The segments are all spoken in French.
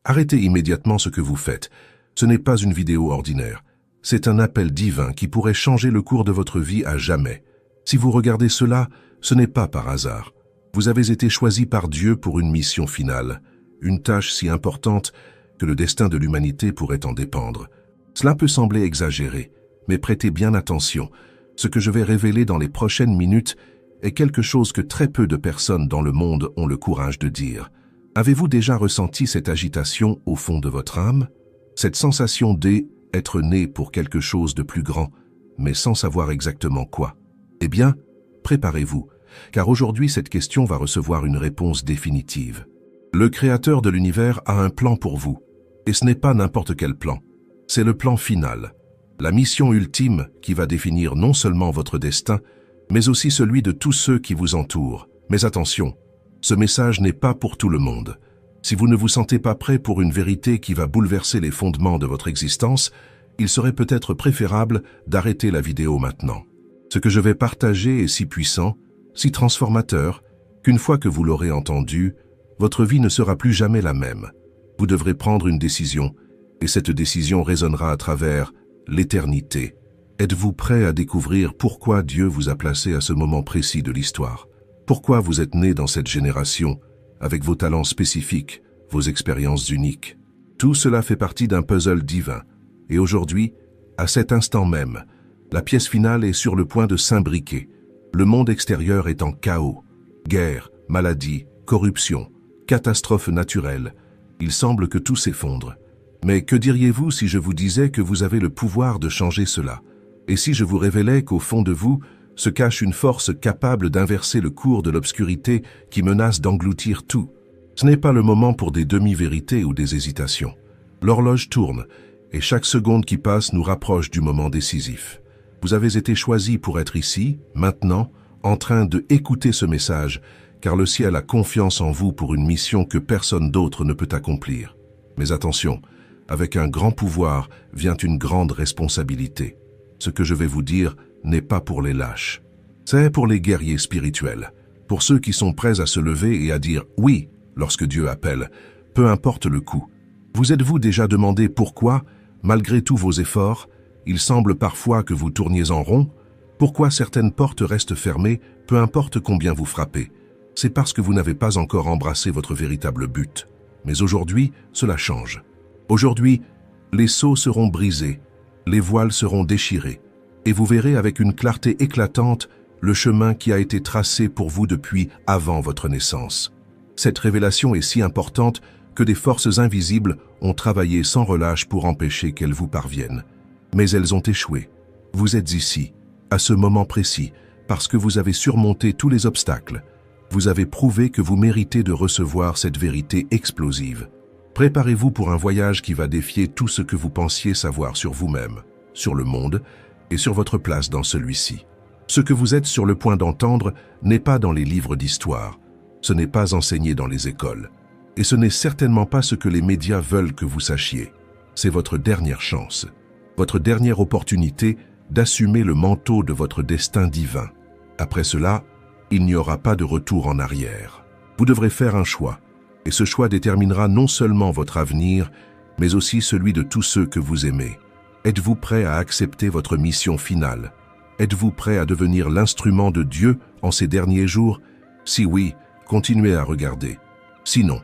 Arrêtez immédiatement ce que vous faites. Ce n'est pas une vidéo ordinaire. C'est un appel divin qui pourrait changer le cours de votre vie à jamais. Si vous regardez cela, ce n'est pas par hasard. Vous avez été choisi par Dieu pour une mission finale, une tâche si importante que le destin de l'humanité pourrait en dépendre. Cela peut sembler exagéré, mais prêtez bien attention. Ce que je vais révéler dans les prochaines minutes est quelque chose que très peu de personnes dans le monde ont le courage de dire. Avez-vous déjà ressenti cette agitation au fond de votre âme? Cette sensation d'être né pour quelque chose de plus grand, mais sans savoir exactement quoi? Eh bien, préparez-vous, car aujourd'hui cette question va recevoir une réponse définitive. Le Créateur de l'univers a un plan pour vous, et ce n'est pas n'importe quel plan. C'est le plan final, la mission ultime qui va définir non seulement votre destin, mais aussi celui de tous ceux qui vous entourent. Mais attention, ce message n'est pas pour tout le monde. Si vous ne vous sentez pas prêt pour une vérité qui va bouleverser les fondements de votre existence, il serait peut-être préférable d'arrêter la vidéo maintenant. Ce que je vais partager est si puissant, si transformateur, qu'une fois que vous l'aurez entendu, votre vie ne sera plus jamais la même. Vous devrez prendre une décision, et cette décision résonnera à travers l'éternité. Êtes-vous prêt à découvrir pourquoi Dieu vous a placé à ce moment précis de l'histoire? Pourquoi vous êtes né dans cette génération, avec vos talents spécifiques, vos expériences uniques? Tout cela fait partie d'un puzzle divin. Et aujourd'hui, à cet instant même, la pièce finale est sur le point de s'imbriquer. Le monde extérieur est en chaos. Guerre, maladie, corruption, catastrophes naturelles. Il semble que tout s'effondre. Mais que diriez-vous si je vous disais que vous avez le pouvoir de changer cela? Et si je vous révélais qu'au fond de vous se cache une force capable d'inverser le cours de l'obscurité qui menace d'engloutir tout? Ce n'est pas le moment pour des demi-vérités ou des hésitations. L'horloge tourne, et chaque seconde qui passe nous rapproche du moment décisif. Vous avez été choisi pour être ici, maintenant, en train d'écouter ce message, car le ciel a confiance en vous pour une mission que personne d'autre ne peut accomplir. Mais attention, avec un grand pouvoir vient une grande responsabilité. Ce que je vais vous dire n'est pas pour les lâches. C'est pour les guerriers spirituels, pour ceux qui sont prêts à se lever et à dire « oui » lorsque Dieu appelle, peu importe le coût. Vous êtes-vous déjà demandé pourquoi, malgré tous vos efforts, il semble parfois que vous tourniez en rond? Pourquoi certaines portes restent fermées, peu importe combien vous frappez? C'est parce que vous n'avez pas encore embrassé votre véritable but. Mais aujourd'hui, cela change. Aujourd'hui, les sceaux seront brisés, les voiles seront déchirés, et vous verrez avec une clarté éclatante le chemin qui a été tracé pour vous depuis avant votre naissance. Cette révélation est si importante que des forces invisibles ont travaillé sans relâche pour empêcher qu'elle vous parvienne. Mais elles ont échoué. Vous êtes ici, à ce moment précis, parce que vous avez surmonté tous les obstacles. Vous avez prouvé que vous méritez de recevoir cette vérité explosive. Préparez-vous pour un voyage qui va défier tout ce que vous pensiez savoir sur vous-même, sur le monde et sur votre place dans celui-ci. Ce que vous êtes sur le point d'entendre n'est pas dans les livres d'histoire, ce n'est pas enseigné dans les écoles, et ce n'est certainement pas ce que les médias veulent que vous sachiez. C'est votre dernière chance, votre dernière opportunité d'assumer le manteau de votre destin divin. Après cela, il n'y aura pas de retour en arrière. Vous devrez faire un choix. Et ce choix déterminera non seulement votre avenir, mais aussi celui de tous ceux que vous aimez. Êtes-vous prêt à accepter votre mission finale? Êtes-vous prêt à devenir l'instrument de Dieu en ces derniers jours? Si oui, continuez à regarder. Sinon,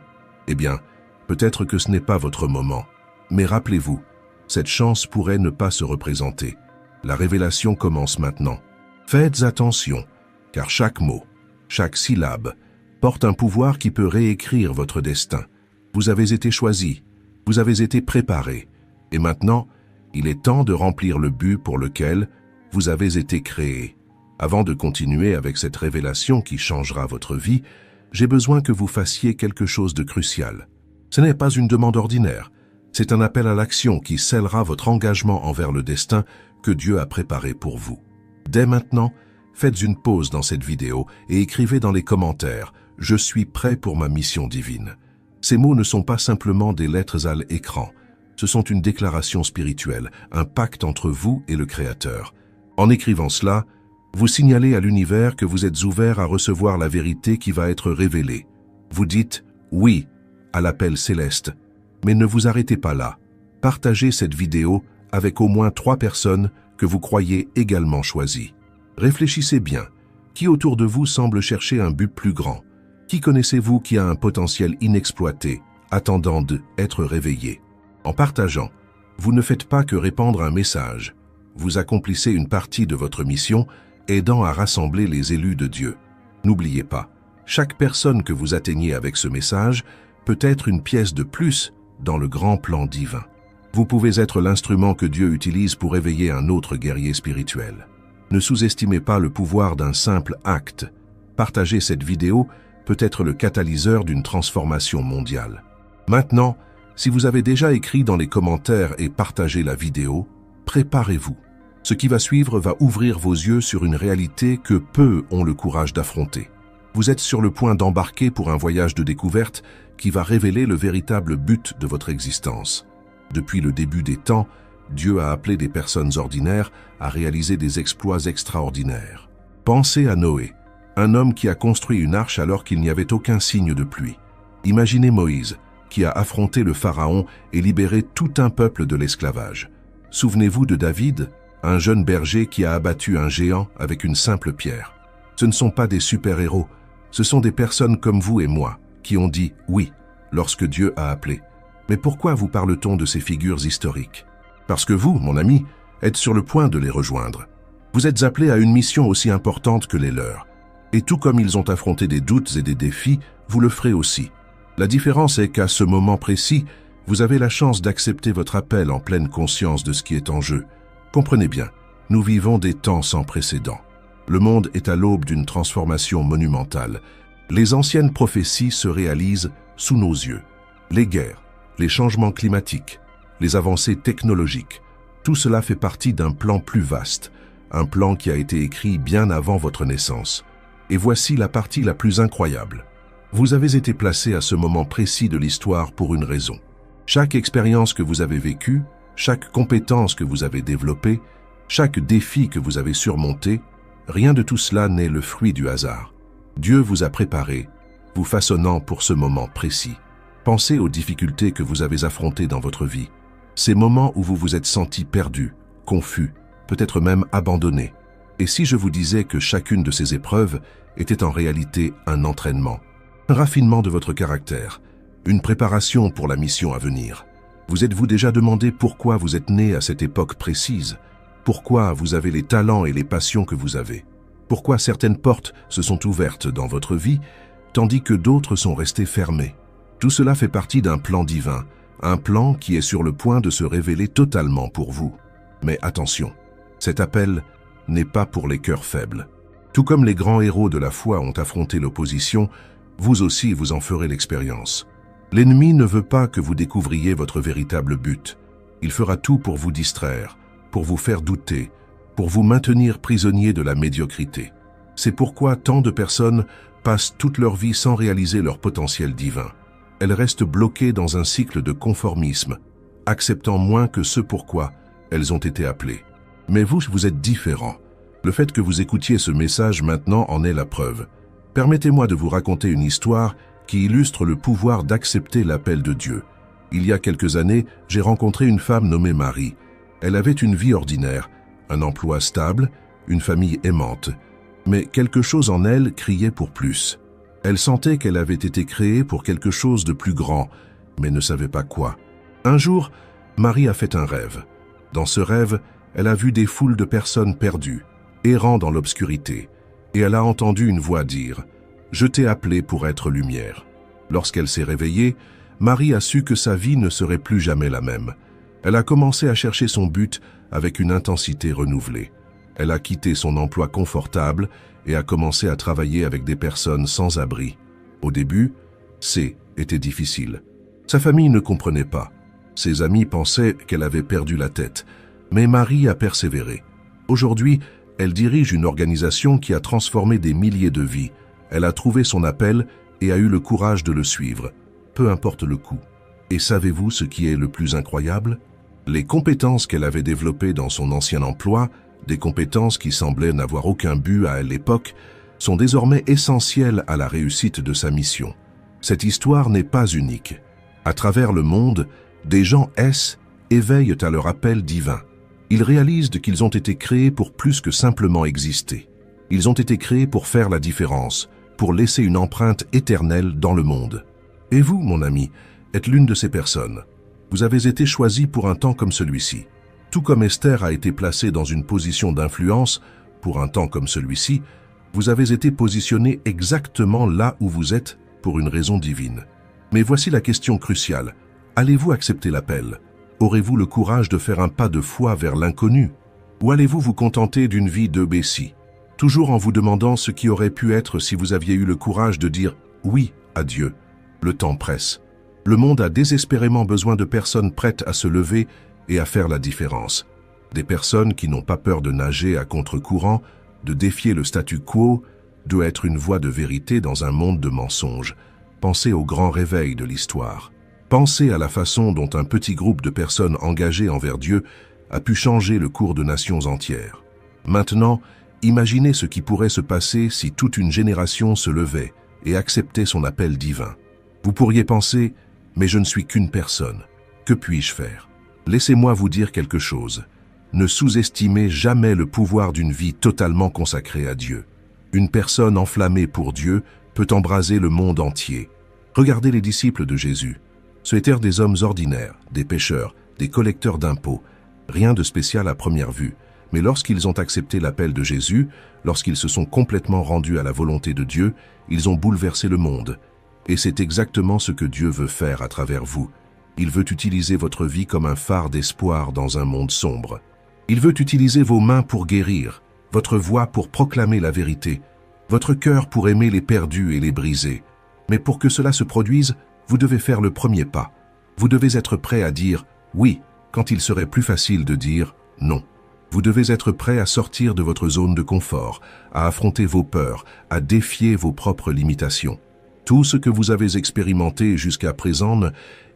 eh bien, peut-être que ce n'est pas votre moment. Mais rappelez-vous, cette chance pourrait ne pas se représenter. La révélation commence maintenant. Faites attention, car chaque mot, chaque syllabe, porte un pouvoir qui peut réécrire votre destin. Vous avez été choisi, vous avez été préparé, et maintenant, il est temps de remplir le but pour lequel vous avez été créé. Avant de continuer avec cette révélation qui changera votre vie, j'ai besoin que vous fassiez quelque chose de crucial. Ce n'est pas une demande ordinaire, c'est un appel à l'action qui scellera votre engagement envers le destin que Dieu a préparé pour vous. Dès maintenant, faites une pause dans cette vidéo et écrivez dans les commentaires « Je suis prêt pour ma mission divine ». Ces mots ne sont pas simplement des lettres à l'écran. Ce sont une déclaration spirituelle, un pacte entre vous et le Créateur. En écrivant cela, vous signalez à l'univers que vous êtes ouvert à recevoir la vérité qui va être révélée. Vous dites « oui » à l'appel céleste Mais ne vous arrêtez pas là. Partagez cette vidéo avec au moins 3 personnes que vous croyez également choisies. Réfléchissez bien. Qui autour de vous semble chercher un but plus grand? Qui connaissez-vous qui a un potentiel inexploité, attendant d'être réveillé? En partageant, vous ne faites pas que répandre un message. Vous accomplissez une partie de votre mission, aidant à rassembler les élus de Dieu. N'oubliez pas, chaque personne que vous atteignez avec ce message peut être une pièce de plus dans le grand plan divin. Vous pouvez être l'instrument que Dieu utilise pour éveiller un autre guerrier spirituel. Ne sous-estimez pas le pouvoir d'un simple acte. Partager cette vidéo peut être le catalyseur d'une transformation mondiale. Maintenant, si vous avez déjà écrit dans les commentaires et partagé la vidéo, préparez-vous. Ce qui va suivre va ouvrir vos yeux sur une réalité que peu ont le courage d'affronter. Vous êtes sur le point d'embarquer pour un voyage de découverte qui va révéler le véritable but de votre existence. Depuis le début des temps, Dieu a appelé des personnes ordinaires à réaliser des exploits extraordinaires. Pensez à Noé, un homme qui a construit une arche alors qu'il n'y avait aucun signe de pluie. Imaginez Moïse, qui a affronté le pharaon et libéré tout un peuple de l'esclavage. Souvenez-vous de David, un jeune berger qui a abattu un géant avec une simple pierre. Ce ne sont pas des super-héros, ce sont des personnes comme vous et moi qui ont dit « oui » lorsque Dieu a appelé. Mais pourquoi vous parle-t-on de ces figures historiques? Parce que vous, mon ami, êtes sur le point de les rejoindre. Vous êtes appelés à une mission aussi importante que les leurs. Et tout comme ils ont affronté des doutes et des défis, vous le ferez aussi. La différence est qu'à ce moment précis, vous avez la chance d'accepter votre appel en pleine conscience de ce qui est en jeu. Comprenez bien, nous vivons des temps sans précédent. Le monde est à l'aube d'une transformation monumentale. Les anciennes prophéties se réalisent sous nos yeux. Les guerres, les changements climatiques, les avancées technologiques, tout cela fait partie d'un plan plus vaste, un plan qui a été écrit bien avant votre naissance. Et voici la partie la plus incroyable. Vous avez été placé à ce moment précis de l'histoire pour une raison. Chaque expérience que vous avez vécue, chaque compétence que vous avez développée, chaque défi que vous avez surmonté, rien de tout cela n'est le fruit du hasard. Dieu vous a préparé, vous façonnant pour ce moment précis. Pensez aux difficultés que vous avez affrontées dans votre vie, ces moments où vous vous êtes senti perdu, confus, peut-être même abandonné. Et si je vous disais que chacune de ces épreuves était en réalité un entraînement, un raffinement de votre caractère, une préparation pour la mission à venir? Vous êtes-vous déjà demandé pourquoi vous êtes né à cette époque précise? Pourquoi vous avez les talents et les passions que vous avez? Pourquoi certaines portes se sont ouvertes dans votre vie, tandis que d'autres sont restées fermées? Tout cela fait partie d'un plan divin, un plan qui est sur le point de se révéler totalement pour vous. Mais attention, cet appel n'est pas pour les cœurs faibles. Tout comme les grands héros de la foi ont affronté l'opposition, vous aussi vous en ferez l'expérience. L'ennemi ne veut pas que vous découvriez votre véritable but. Il fera tout pour vous distraire, pour vous faire douter, pour vous maintenir prisonnier de la médiocrité. C'est pourquoi tant de personnes passent toute leur vie sans réaliser leur potentiel divin. Elles restent bloquées dans un cycle de conformisme, acceptant moins que ce pourquoi elles ont été appelées. Mais vous êtes différent. Le fait que vous écoutiez ce message maintenant en est la preuve. Permettez-moi de vous raconter une histoire qui illustre le pouvoir d'accepter l'appel de Dieu. Il y a quelques années, j'ai rencontré une femme nommée Marie. Elle avait une vie ordinaire, un emploi stable, une famille aimante. Mais quelque chose en elle criait pour plus. Elle sentait qu'elle avait été créée pour quelque chose de plus grand, mais ne savait pas quoi. Un jour, Marie a fait un rêve. Dans ce rêve, elle a vu des foules de personnes perdues, errant dans l'obscurité, et elle a entendu une voix dire « Je t'ai appelé pour être lumière ». Lorsqu'elle s'est réveillée, Marie a su que sa vie ne serait plus jamais la même. Elle a commencé à chercher son but avec une intensité renouvelée. Elle a quitté son emploi confortable et a commencé à travailler avec des personnes sans abri. Au début, était difficile. Sa famille ne comprenait pas. Ses amis pensaient qu'elle avait perdu la tête. Mais Marie a persévéré. Aujourd'hui, elle dirige une organisation qui a transformé des milliers de vies. Elle a trouvé son appel et a eu le courage de le suivre, peu importe le coût. Et savez-vous ce qui est le plus incroyable? Les compétences qu'elle avait développées dans son ancien emploi, des compétences qui semblaient n'avoir aucun but à l'époque, sont désormais essentielles à la réussite de sa mission. Cette histoire n'est pas unique. À travers le monde, des gens éveillent à leur appel divin. Ils réalisent qu'ils ont été créés pour plus que simplement exister. Ils ont été créés pour faire la différence, pour laisser une empreinte éternelle dans le monde. Et vous, mon ami, êtes l'une de ces personnes. Vous avez été choisi pour un temps comme celui-ci. Tout comme Esther a été placée dans une position d'influence pour un temps comme celui-ci, vous avez été positionné exactement là où vous êtes pour une raison divine. Mais voici la question cruciale. Allez-vous accepter l'appel? Aurez-vous le courage de faire un pas de foi vers l'inconnu? Ou allez-vous vous contenter d'une vie de Bessie, toujours en vous demandant ce qui aurait pu être si vous aviez eu le courage de dire oui à Dieu? Le temps presse. Le monde a désespérément besoin de personnes prêtes à se lever et à faire la différence. Des personnes qui n'ont pas peur de nager à contre-courant, de défier le statu quo, de être une voix de vérité dans un monde de mensonges. Pensez au grand réveil de l'histoire. Pensez à la façon dont un petit groupe de personnes engagées envers Dieu a pu changer le cours de nations entières. Maintenant, imaginez ce qui pourrait se passer si toute une génération se levait et acceptait son appel divin. Vous pourriez penser, mais je ne suis qu'une personne. Que puis-je faire? Laissez-moi vous dire quelque chose. Ne sous-estimez jamais le pouvoir d'une vie totalement consacrée à Dieu. Une personne enflammée pour Dieu peut embraser le monde entier. Regardez les disciples de Jésus. Ce étaient des hommes ordinaires, des pêcheurs, des collecteurs d'impôts. Rien de spécial à première vue. Mais lorsqu'ils ont accepté l'appel de Jésus, lorsqu'ils se sont complètement rendus à la volonté de Dieu, ils ont bouleversé le monde. Et c'est exactement ce que Dieu veut faire à travers vous. Il veut utiliser votre vie comme un phare d'espoir dans un monde sombre. Il veut utiliser vos mains pour guérir, votre voix pour proclamer la vérité, votre cœur pour aimer les perdus et les brisés. Mais pour que cela se produise, vous devez faire le premier pas. Vous devez être prêt à dire « oui » quand il serait plus facile de dire « non ». Vous devez être prêt à sortir de votre zone de confort, à affronter vos peurs, à défier vos propres limitations. Tout ce que vous avez expérimenté jusqu'à présent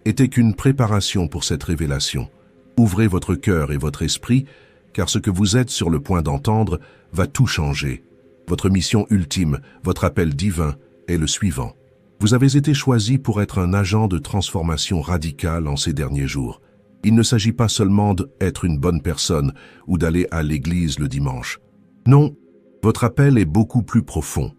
n'était qu'une préparation pour cette révélation. Ouvrez votre cœur et votre esprit, car ce que vous êtes sur le point d'entendre va tout changer. Votre mission ultime, votre appel divin, est le suivant. Vous avez été choisi pour être un agent de transformation radicale en ces derniers jours. Il ne s'agit pas seulement d'être une bonne personne ou d'aller à l'église le dimanche. Non, votre appel est beaucoup plus profond,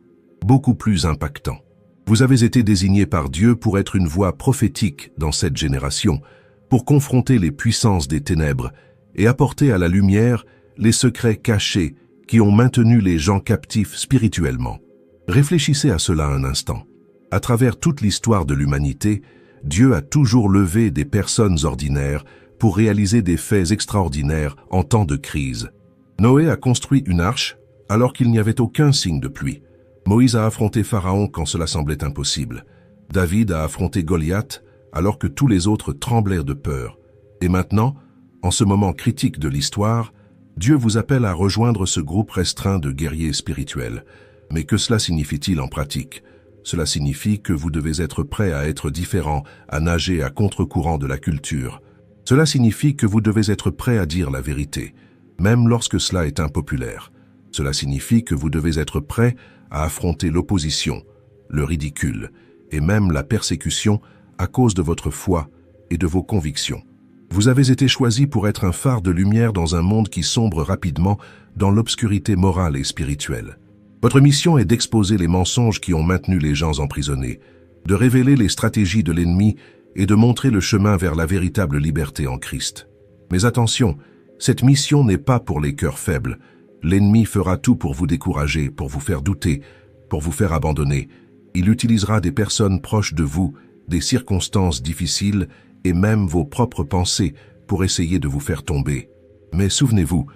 beaucoup plus impactant. Vous avez été désigné par Dieu pour être une voix prophétique dans cette génération, pour confronter les puissances des ténèbres et apporter à la lumière les secrets cachés qui ont maintenu les gens captifs spirituellement. Réfléchissez à cela un instant. À travers toute l'histoire de l'humanité, Dieu a toujours levé des personnes ordinaires pour réaliser des faits extraordinaires en temps de crise. Noé a construit une arche alors qu'il n'y avait aucun signe de pluie. Moïse a affronté Pharaon quand cela semblait impossible. David a affronté Goliath alors que tous les autres tremblaient de peur. Et maintenant, en ce moment critique de l'histoire, Dieu vous appelle à rejoindre ce groupe restreint de guerriers spirituels. Mais que cela signifie-t-il en pratique? Cela signifie que vous devez être prêt à être différent, à nager à contre-courant de la culture. Cela signifie que vous devez être prêt à dire la vérité, même lorsque cela est impopulaire. Cela signifie que vous devez être prêt à affronter l'opposition, le ridicule et même la persécution à cause de votre foi et de vos convictions. Vous avez été choisi pour être un phare de lumière dans un monde qui sombre rapidement dans l'obscurité morale et spirituelle. Votre mission est d'exposer les mensonges qui ont maintenu les gens emprisonnés, de révéler les stratégies de l'ennemi et de montrer le chemin vers la véritable liberté en Christ. Mais attention, cette mission n'est pas pour les cœurs faibles. L'ennemi fera tout pour vous décourager, pour vous faire douter, pour vous faire abandonner. Il utilisera des personnes proches de vous, des circonstances difficiles et même vos propres pensées pour essayer de vous faire tomber. Mais souvenez-vous,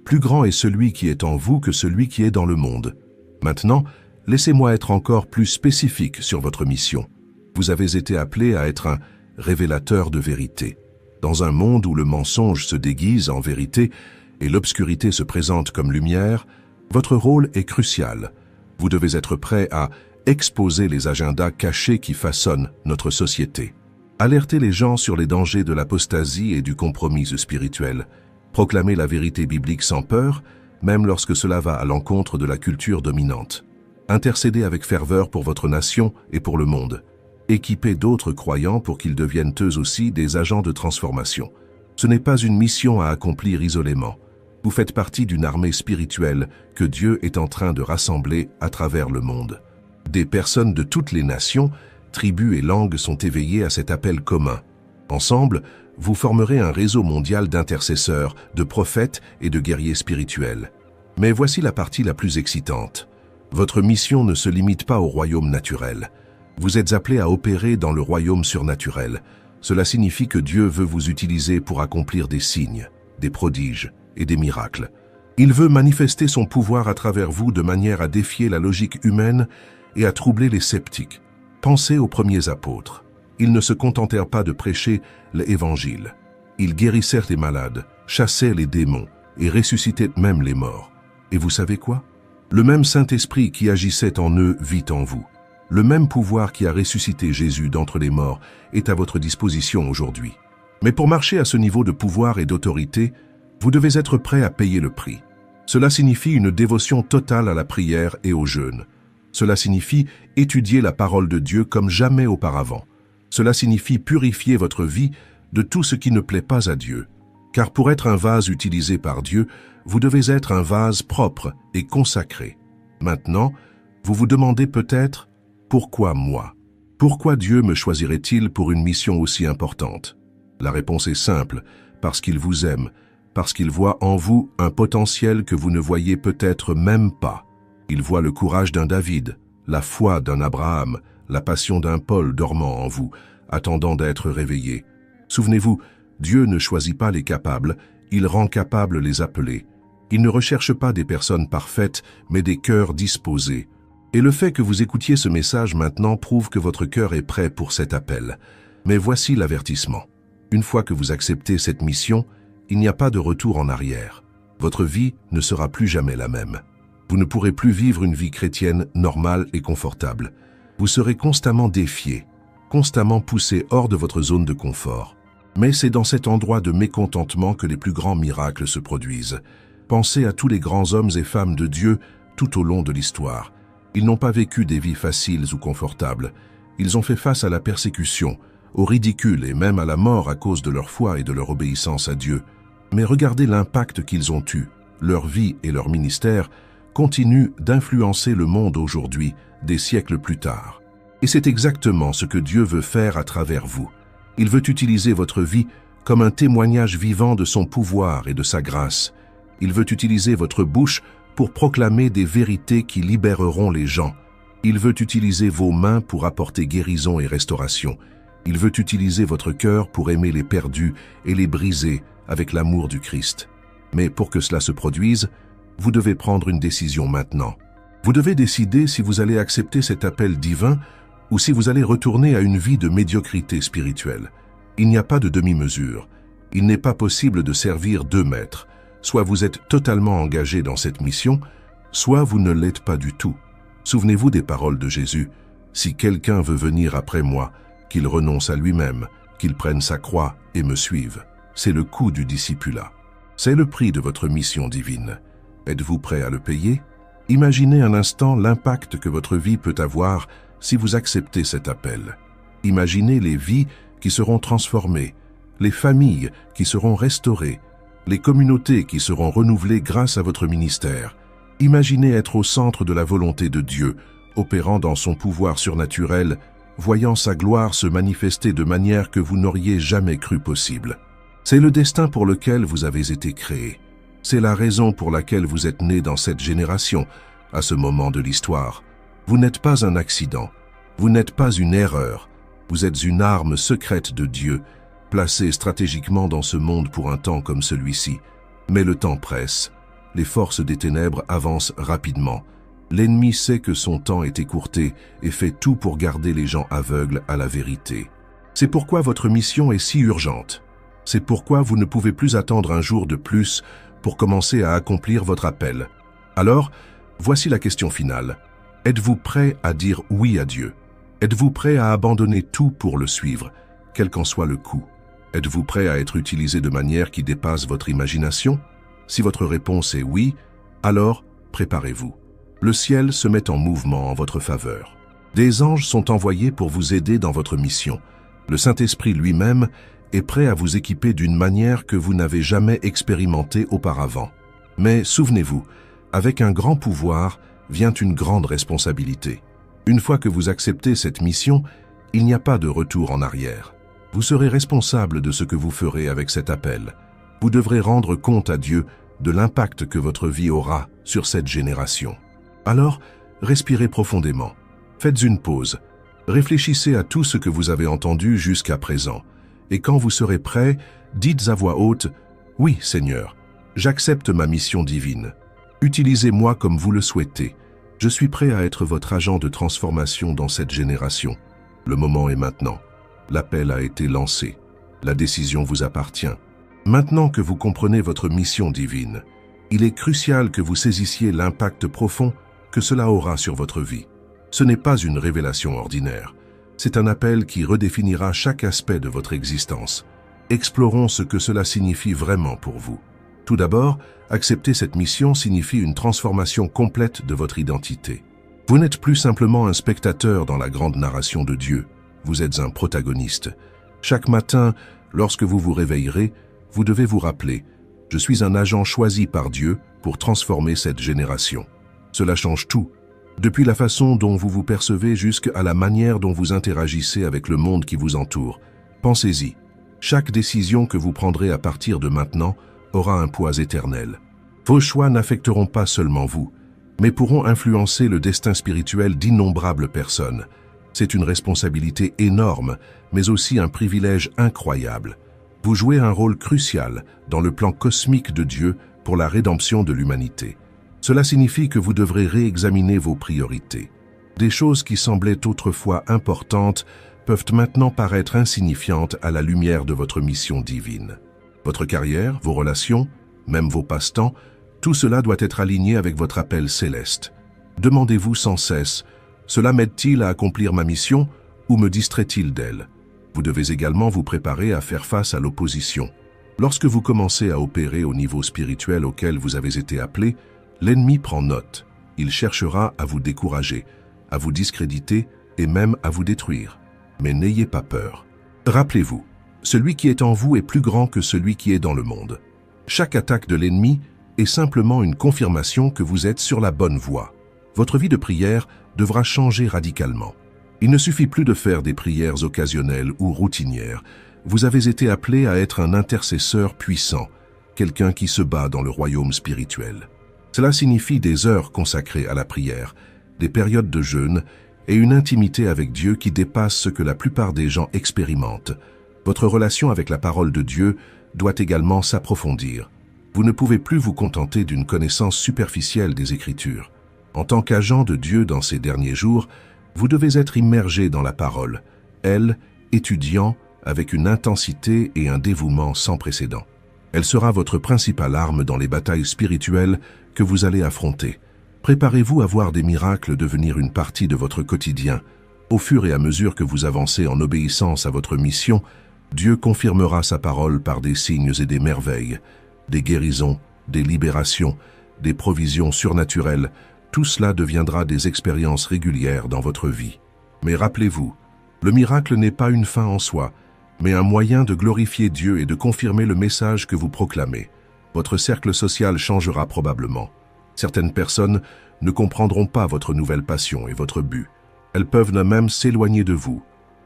plus grand est celui qui est en vous que celui qui est dans le monde. Maintenant, laissez-moi être encore plus spécifique sur votre mission. Vous avez été appelé à être un révélateur de vérité. Dans un monde où le mensonge se déguise en vérité et l'obscurité se présente comme lumière, votre rôle est crucial. Vous devez être prêt à exposer les agendas cachés qui façonnent notre société. Alerter les gens sur les dangers de l'apostasie et du compromis spirituel. Proclamer la vérité biblique sans peur, même lorsque cela va à l'encontre de la culture dominante. Intercéder avec ferveur pour votre nation et pour le monde. Équipez d'autres croyants pour qu'ils deviennent eux aussi des agents de transformation. Ce n'est pas une mission à accomplir isolément. Vous faites partie d'une armée spirituelle que Dieu est en train de rassembler à travers le monde. Des personnes de toutes les nations, tribus et langues sont éveillées à cet appel commun. Ensemble, vous formerez un réseau mondial d'intercesseurs, de prophètes et de guerriers spirituels. Mais voici la partie la plus excitante. Votre mission ne se limite pas au royaume naturel. Vous êtes appelés à opérer dans le royaume surnaturel. Cela signifie que Dieu veut vous utiliser pour accomplir des signes, des prodiges et des miracles. Il veut manifester son pouvoir à travers vous de manière à défier la logique humaine et à troubler les sceptiques. Pensez aux premiers apôtres. Ils ne se contentèrent pas de prêcher l'évangile. Ils guérissèrent les malades, chassaient les démons et ressuscitaient même les morts. Et vous savez quoi? Le même Saint-Esprit qui agissait en eux vit en vous. Le même pouvoir qui a ressuscité Jésus d'entre les morts est à votre disposition aujourd'hui. Mais pour marcher à ce niveau de pouvoir et d'autorité, vous devez être prêt à payer le prix. Cela signifie une dévotion totale à la prière et au jeûne. Cela signifie étudier la parole de Dieu comme jamais auparavant. Cela signifie purifier votre vie de tout ce qui ne plaît pas à Dieu. Car pour être un vase utilisé par Dieu, vous devez être un vase propre et consacré. Maintenant, vous vous demandez peut-être « Pourquoi moi ? Pourquoi Dieu me choisirait-il pour une mission aussi importante ?» La réponse est simple, parce qu'il vous aime, parce qu'il voit en vous un potentiel que vous ne voyez peut-être même pas. Il voit le courage d'un David, la foi d'un Abraham, la passion d'un Paul dormant en vous, attendant d'être réveillé. Souvenez-vous, Dieu ne choisit pas les capables, il rend capables les appelés. Il ne recherche pas des personnes parfaites, mais des cœurs disposés. Et le fait que vous écoutiez ce message maintenant prouve que votre cœur est prêt pour cet appel. Mais voici l'avertissement. Une fois que vous acceptez cette mission, il n'y a pas de retour en arrière. Votre vie ne sera plus jamais la même. Vous ne pourrez plus vivre une vie chrétienne normale et confortable. Vous serez constamment défié, constamment poussé hors de votre zone de confort. Mais c'est dans cet endroit de mécontentement que les plus grands miracles se produisent. Pensez à tous les grands hommes et femmes de Dieu tout au long de l'histoire. Ils n'ont pas vécu des vies faciles ou confortables. Ils ont fait face à la persécution, au ridicule et même à la mort à cause de leur foi et de leur obéissance à Dieu. Mais regardez l'impact qu'ils ont eu. Leur vie et leur ministère continuent d'influencer le monde aujourd'hui, des siècles plus tard. Et c'est exactement ce que Dieu veut faire à travers vous. Il veut utiliser votre vie comme un témoignage vivant de son pouvoir et de sa grâce. Il veut utiliser votre bouche pour proclamer des vérités qui libéreront les gens. Il veut utiliser vos mains pour apporter guérison et restauration. Il veut utiliser votre cœur pour aimer les perdus et les briser avec l'amour du Christ. Mais pour que cela se produise, vous devez prendre une décision maintenant. Vous devez décider si vous allez accepter cet appel divin ou si vous allez retourner à une vie de médiocrité spirituelle. Il n'y a pas de demi-mesure. Il n'est pas possible de servir deux maîtres. Soit vous êtes totalement engagé dans cette mission, soit vous ne l'êtes pas du tout. Souvenez-vous des paroles de Jésus. « Si quelqu'un veut venir après moi, qu'il renonce à lui-même, qu'il prenne sa croix et me suive. » C'est le coût du discipulat. C'est le prix de votre mission divine. Êtes-vous prêt à le payer? Imaginez un instant l'impact que votre vie peut avoir si vous acceptez cet appel. Imaginez les vies qui seront transformées, les familles qui seront restaurées, les communautés qui seront renouvelées grâce à votre ministère. Imaginez être au centre de la volonté de Dieu, opérant dans son pouvoir surnaturel, voyant sa gloire se manifester de manière que vous n'auriez jamais cru possible. C'est le destin pour lequel vous avez été créé. C'est la raison pour laquelle vous êtes né dans cette génération, à ce moment de l'histoire. Vous n'êtes pas un accident, vous n'êtes pas une erreur, vous êtes une arme secrète de Dieu, placée stratégiquement dans ce monde pour un temps comme celui-ci. Mais le temps presse, les forces des ténèbres avancent rapidement. L'ennemi sait que son temps est écourté et fait tout pour garder les gens aveugles à la vérité. C'est pourquoi votre mission est si urgente. C'est pourquoi vous ne pouvez plus attendre un jour de plus pour commencer à accomplir votre appel. Alors, voici la question finale. Êtes-vous prêt à dire oui à Dieu? Êtes-vous prêt à abandonner tout pour le suivre, quel qu'en soit le coût? Êtes-vous prêt à être utilisé de manière qui dépasse votre imagination? Si votre réponse est oui, alors préparez-vous. Le ciel se met en mouvement en votre faveur. Des anges sont envoyés pour vous aider dans votre mission. Le Saint-Esprit lui-même est prêt à vous équiper d'une manière que vous n'avez jamais expérimentée auparavant. Mais souvenez-vous, avec un grand pouvoir vient une grande responsabilité. Une fois que vous acceptez cette mission, il n'y a pas de retour en arrière. Vous serez responsable de ce que vous ferez avec cet appel. Vous devrez rendre compte à Dieu de l'impact que votre vie aura sur cette génération. Alors, respirez profondément. Faites une pause. Réfléchissez à tout ce que vous avez entendu jusqu'à présent. Et quand vous serez prêt, dites à voix haute « Oui, Seigneur, j'accepte ma mission divine. Utilisez-moi comme vous le souhaitez. Je suis prêt à être votre agent de transformation dans cette génération. Le moment est maintenant. L'appel a été lancé. La décision vous appartient. Maintenant que vous comprenez votre mission divine, il est crucial que vous saisissiez l'impact profond que cela aura sur votre vie. Ce n'est pas une révélation ordinaire. C'est un appel qui redéfinira chaque aspect de votre existence. Explorons ce que cela signifie vraiment pour vous. Tout d'abord, accepter cette mission signifie une transformation complète de votre identité. Vous n'êtes plus simplement un spectateur dans la grande narration de Dieu. Vous êtes un protagoniste. Chaque matin, lorsque vous vous réveillerez, vous devez vous rappeler « Je suis un agent choisi par Dieu pour transformer cette génération ». Cela change tout, depuis la façon dont vous vous percevez jusqu'à la manière dont vous interagissez avec le monde qui vous entoure. Pensez-y, chaque décision que vous prendrez à partir de maintenant aura un poids éternel. Vos choix n'affecteront pas seulement vous, mais pourront influencer le destin spirituel d'innombrables personnes. C'est une responsabilité énorme, mais aussi un privilège incroyable. Vous jouez un rôle crucial dans le plan cosmique de Dieu pour la rédemption de l'humanité. Cela signifie que vous devrez réexaminer vos priorités. Des choses qui semblaient autrefois importantes peuvent maintenant paraître insignifiantes à la lumière de votre mission divine. Votre carrière, vos relations, même vos passe-temps, tout cela doit être aligné avec votre appel céleste. Demandez-vous sans cesse, cela m'aide-t-il à accomplir ma mission ou me distrait-il d'elle? Vous devez également vous préparer à faire face à l'opposition. Lorsque vous commencez à opérer au niveau spirituel auquel vous avez été appelé, l'ennemi prend note. Il cherchera à vous décourager, à vous discréditer et même à vous détruire. Mais n'ayez pas peur. Rappelez-vous, celui qui est en vous est plus grand que celui qui est dans le monde. Chaque attaque de l'ennemi est simplement une confirmation que vous êtes sur la bonne voie. Votre vie de prière devra changer radicalement. Il ne suffit plus de faire des prières occasionnelles ou routinières. Vous avez été appelé à être un intercesseur puissant, quelqu'un qui se bat dans le royaume spirituel. Cela signifie des heures consacrées à la prière, des périodes de jeûne et une intimité avec Dieu qui dépasse ce que la plupart des gens expérimentent. Votre relation avec la parole de Dieu doit également s'approfondir. Vous ne pouvez plus vous contenter d'une connaissance superficielle des Écritures. En tant qu'agent de Dieu dans ces derniers jours, vous devez être immergé dans la parole, elle, étudiant avec une intensité et un dévouement sans précédent. Elle sera votre principale arme dans les batailles spirituelles que vous allez affronter. Préparez-vous à voir des miracles devenir une partie de votre quotidien. Au fur et à mesure que vous avancez en obéissance à votre mission, Dieu confirmera sa parole par des signes et des merveilles, des guérisons, des libérations, des provisions surnaturelles. Tout cela deviendra des expériences régulières dans votre vie. Mais rappelez-vous, le miracle n'est pas une fin en soi, mais un moyen de glorifier Dieu et de confirmer le message que vous proclamez. Votre cercle social changera probablement. Certaines personnes ne comprendront pas votre nouvelle passion et votre but. Elles peuvent même s'éloigner de vous.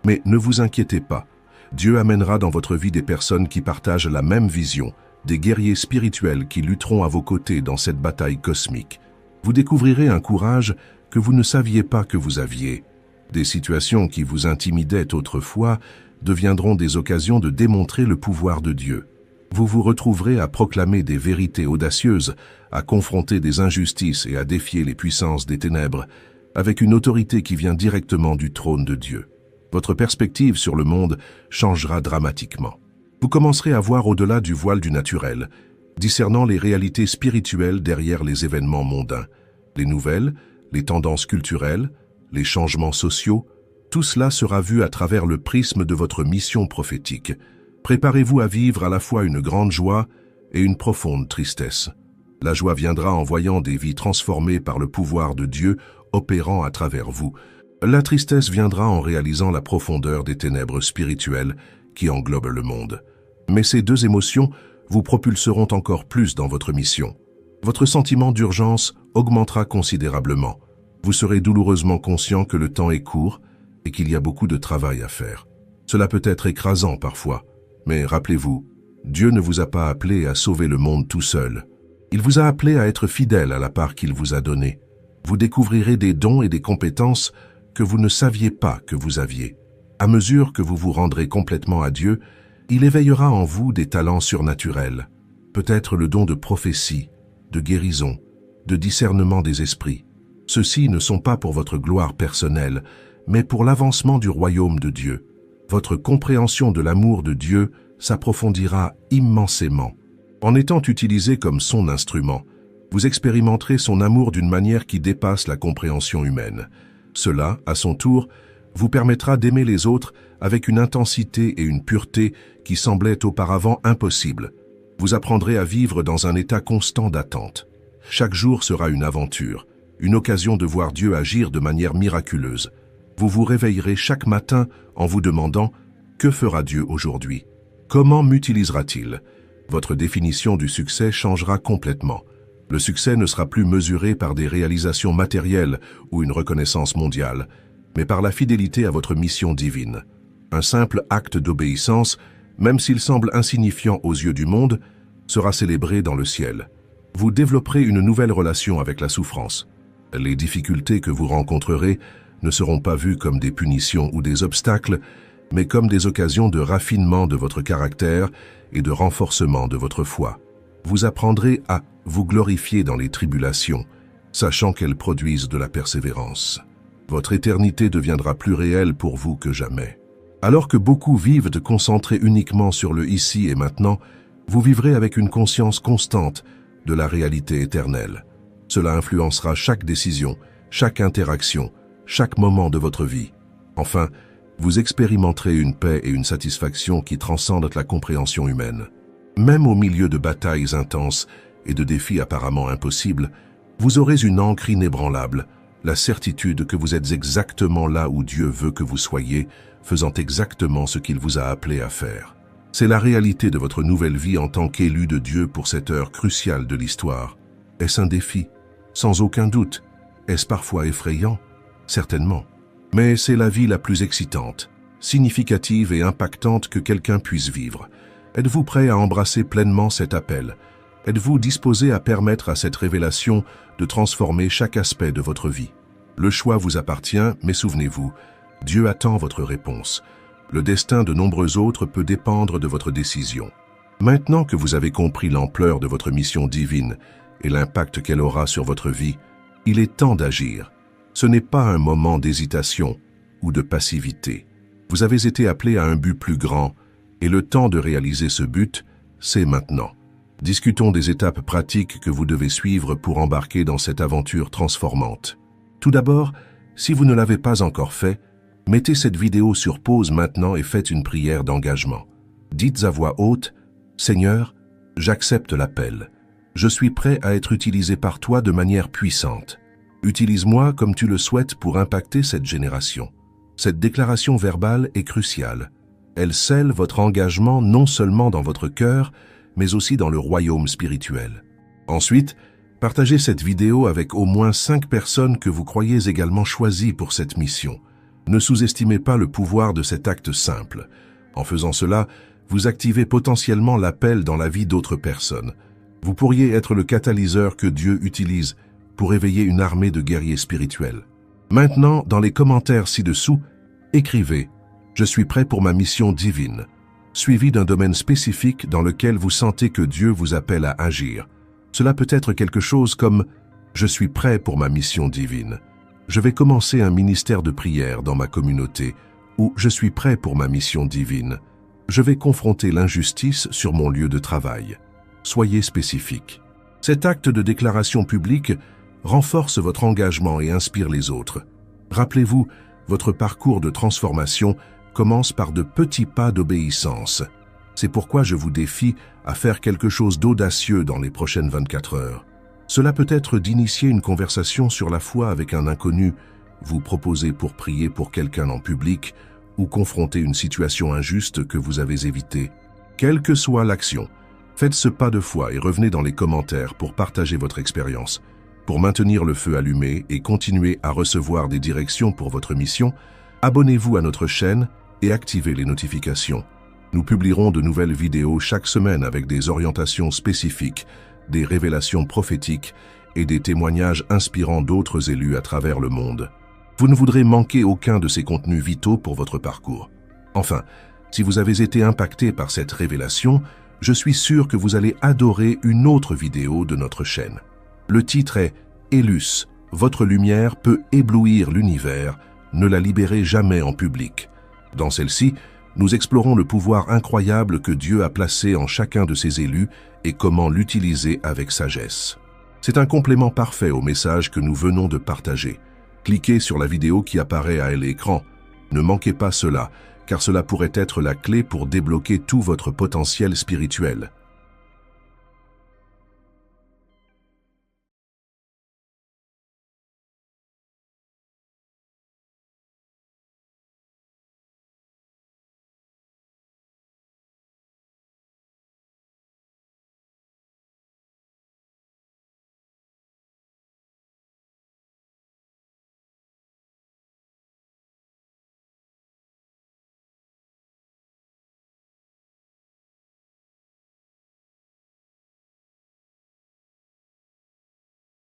Mais ne vous inquiétez pas. Dieu amènera dans votre vie des personnes qui partagent la même vision, des guerriers spirituels qui lutteront à vos côtés dans cette bataille cosmique. Vous découvrirez un courage que vous ne saviez pas que vous aviez. Des situations qui vous intimidaient autrefois deviendront des occasions de démontrer le pouvoir de Dieu. Vous vous retrouverez à proclamer des vérités audacieuses, à confronter des injustices et à défier les puissances des ténèbres, avec une autorité qui vient directement du trône de Dieu. Votre perspective sur le monde changera dramatiquement. Vous commencerez à voir au-delà du voile du naturel, discernant les réalités spirituelles derrière les événements mondains, les nouvelles, les tendances culturelles, les changements sociaux. Tout cela sera vu à travers le prisme de votre mission prophétique. Préparez-vous à vivre à la fois une grande joie et une profonde tristesse. La joie viendra en voyant des vies transformées par le pouvoir de Dieu opérant à travers vous. La tristesse viendra en réalisant la profondeur des ténèbres spirituelles qui englobent le monde. Mais ces deux émotions vous propulseront encore plus dans votre mission. Votre sentiment d'urgence augmentera considérablement. Vous serez douloureusement conscient que le temps est court et qu'il y a beaucoup de travail à faire. Cela peut être écrasant parfois, mais rappelez-vous, Dieu ne vous a pas appelé à sauver le monde tout seul. Il vous a appelé à être fidèle à la part qu'il vous a donnée. Vous découvrirez des dons et des compétences que vous ne saviez pas que vous aviez. À mesure que vous vous rendrez complètement à Dieu, il éveillera en vous des talents surnaturels, peut-être le don de prophétie, de guérison, de discernement des esprits. Ceux-ci ne sont pas pour votre gloire personnelle, mais pour l'avancement du royaume de Dieu. Votre compréhension de l'amour de Dieu s'approfondira immensément. En étant utilisé comme son instrument, vous expérimenterez son amour d'une manière qui dépasse la compréhension humaine. Cela, à son tour, vous permettra d'aimer les autres avec une intensité et une pureté qui semblaient auparavant impossibles. Vous apprendrez à vivre dans un état constant d'attente. Chaque jour sera une aventure, une occasion de voir Dieu agir de manière miraculeuse. Vous vous réveillerez chaque matin en vous demandant « Que fera Dieu aujourd'hui ? Comment m'utilisera-t-il » Votre définition du succès changera complètement. Le succès ne sera plus mesuré par des réalisations matérielles ou une reconnaissance mondiale, mais par la fidélité à votre mission divine. Un simple acte d'obéissance, même s'il semble insignifiant aux yeux du monde, sera célébré dans le ciel. Vous développerez une nouvelle relation avec la souffrance. Les difficultés que vous rencontrerez ne seront pas vues comme des punitions ou des obstacles, mais comme des occasions de raffinement de votre caractère et de renforcement de votre foi. Vous apprendrez à vous glorifier dans les tribulations, sachant qu'elles produisent de la persévérance. Votre éternité deviendra plus réelle pour vous que jamais. Alors que beaucoup vivent de concentrer uniquement sur le ici et maintenant, vous vivrez avec une conscience constante de la réalité éternelle. Cela influencera chaque décision, chaque interaction, chaque moment de votre vie. Enfin, vous expérimenterez une paix et une satisfaction qui transcendent la compréhension humaine. Même au milieu de batailles intenses et de défis apparemment impossibles, vous aurez une ancre inébranlable, la certitude que vous êtes exactement là où Dieu veut que vous soyez, faisant exactement ce qu'il vous a appelé à faire. C'est la réalité de votre nouvelle vie en tant qu'élu de Dieu pour cette heure cruciale de l'histoire. Est-ce un défi? Sans aucun doute. Est-ce parfois effrayant? Certainement. Mais c'est la vie la plus excitante, significative et impactante que quelqu'un puisse vivre. Êtes-vous prêt à embrasser pleinement cet appel? Êtes-vous disposé à permettre à cette révélation de transformer chaque aspect de votre vie? Le choix vous appartient, mais souvenez-vous, Dieu attend votre réponse. Le destin de nombreux autres peut dépendre de votre décision. Maintenant que vous avez compris l'ampleur de votre mission divine et l'impact qu'elle aura sur votre vie, il est temps d'agir. Ce n'est pas un moment d'hésitation ou de passivité. Vous avez été appelé à un but plus grand, et le temps de réaliser ce but, c'est maintenant. Discutons des étapes pratiques que vous devez suivre pour embarquer dans cette aventure transformante. Tout d'abord, si vous ne l'avez pas encore fait, mettez cette vidéo sur pause maintenant et faites une prière d'engagement. Dites à voix haute, « Seigneur, j'accepte l'appel. Je suis prêt à être utilisé par toi de manière puissante. Utilise-moi comme tu le souhaites pour impacter cette génération. » Cette déclaration verbale est cruciale. Elle scelle votre engagement non seulement dans votre cœur, mais aussi dans le royaume spirituel. Ensuite, partagez cette vidéo avec au moins 5 personnes que vous croyez également choisies pour cette mission. Ne sous-estimez pas le pouvoir de cet acte simple. En faisant cela, vous activez potentiellement l'appel dans la vie d'autres personnes. Vous pourriez être le catalyseur que Dieu utilise pour éveiller une armée de guerriers spirituels. Maintenant, dans les commentaires ci-dessous, écrivez « Je suis prêt pour ma mission divine », suivi d'un domaine spécifique dans lequel vous sentez que Dieu vous appelle à agir. Cela peut être quelque chose comme « Je suis prêt pour ma mission divine ». Je vais commencer un ministère de prière dans ma communauté ou « Je suis prêt pour ma mission divine ». Je vais confronter l'injustice sur mon lieu de travail. Soyez spécifique. Cet acte de déclaration publique renforce votre engagement et inspire les autres. Rappelez-vous, votre parcours de transformation commence par de petits pas d'obéissance. C'est pourquoi je vous défie à faire quelque chose d'audacieux dans les prochaines 24 heures. Cela peut être d'initier une conversation sur la foi avec un inconnu, vous proposer pour prier pour quelqu'un en public ou confronter une situation injuste que vous avez évitée. Quelle que soit l'action, faites ce pas de foi et revenez dans les commentaires pour partager votre expérience. Pour maintenir le feu allumé et continuer à recevoir des directions pour votre mission, abonnez-vous à notre chaîne et activez les notifications. Nous publierons de nouvelles vidéos chaque semaine avec des orientations spécifiques, des révélations prophétiques et des témoignages inspirants d'autres élus à travers le monde. Vous ne voudrez manquer aucun de ces contenus vitaux pour votre parcours. Enfin, si vous avez été impacté par cette révélation, je suis sûr que vous allez adorer une autre vidéo de notre chaîne. Le titre est « Élus, votre lumière peut éblouir l'univers, ne la libérez jamais en public ». Dans celle-ci, nous explorons le pouvoir incroyable que Dieu a placé en chacun de ses élus et comment l'utiliser avec sagesse. C'est un complément parfait au message que nous venons de partager. Cliquez sur la vidéo qui apparaît à l'écran. Ne manquez pas cela, car cela pourrait être la clé pour débloquer tout votre potentiel spirituel.